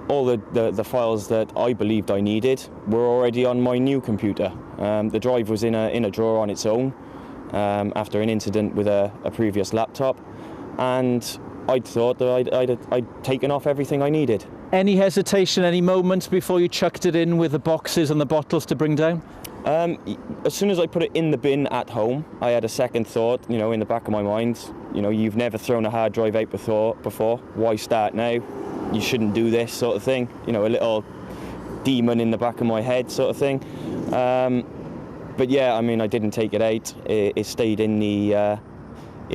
All the files that I believed I needed were already on my new computer. The drive was in a drawer on its own after an incident with a previous laptop, and I thought that I'd taken off everything I needed. Any hesitation, any moments before you chucked it in with the boxes and the bottles to bring down? As soon as I put it in the bin at home, I had a second thought, in the back of my mind. You've never thrown a hard drive out before. Why start now? You shouldn't do this, sort of thing. A little demon in the back of my head, sort of thing. But yeah, I didn't take it out. It stayed in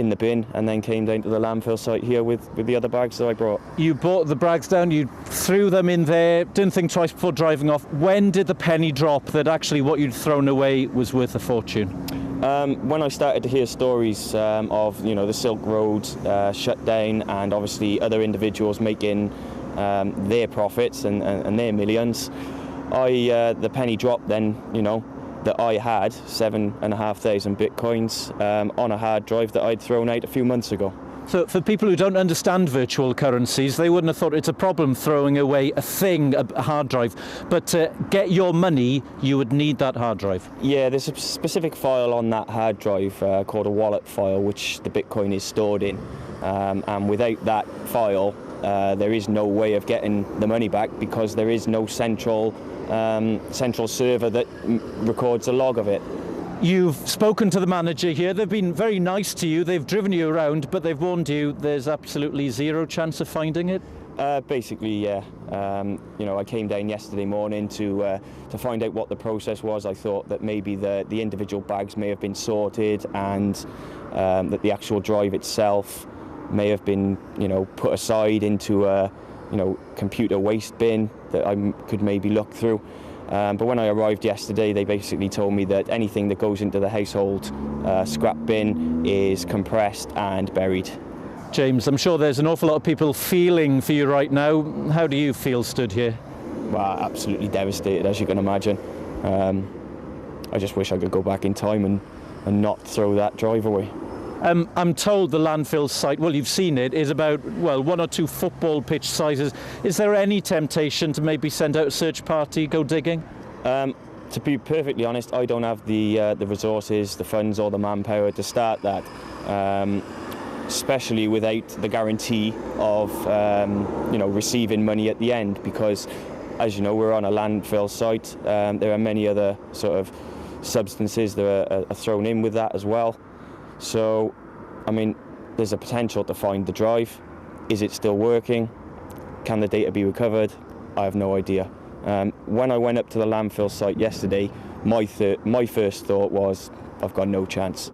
the bin and then came down to the landfill site here with the other bags that I brought. You brought the bags down, you threw them in there, didn't think twice before driving off. When did the penny drop that actually what you'd thrown away was worth a fortune? When I started to hear stories of the Silk Road shut down, and obviously other individuals making their profits and their millions, the penny dropped then, that I had 7,500 bitcoins on a hard drive that I'd thrown out a few months ago. So for people who don't understand virtual currencies, they wouldn't have thought it's a problem throwing away a hard drive. But to get your money, you would need that hard drive. Yeah, there's a specific file on that hard drive called a wallet file, which the Bitcoin is stored in. And without that file, there is no way of getting the money back, because there is no central server that records a log of it. You've spoken to the manager here. They've been very nice to you. They've driven you around, but they've warned you there's absolutely zero chance of finding it? Basically, yeah. I came down yesterday morning to find out what the process was. I thought that maybe the individual bags may have been sorted, and that the actual drive itself may have been, put aside into a, computer waste bin that I could maybe look through. But when I arrived yesterday, they basically told me that anything that goes into the household scrap bin is compressed and buried. James, I'm sure there's an awful lot of people feeling for you right now. How do you feel stood here? Well, absolutely devastated, as you can imagine. I just wish I could go back in time and not throw that drive away. I'm told the landfill site, well, you've seen it, is about, 1 or 2 football pitch sizes. Is there any temptation to maybe send out a search party, go digging? To be perfectly honest, I don't have the resources, the funds or the manpower to start that, especially without the guarantee of, receiving money at the end, because, as you know, we're on a landfill site. There are many other sort of substances that are thrown in with that as well. So, there's a potential to find the drive. Is it still working? Can the data be recovered? I have no idea. When I went up to the landfill site yesterday, my first thought was, I've got no chance.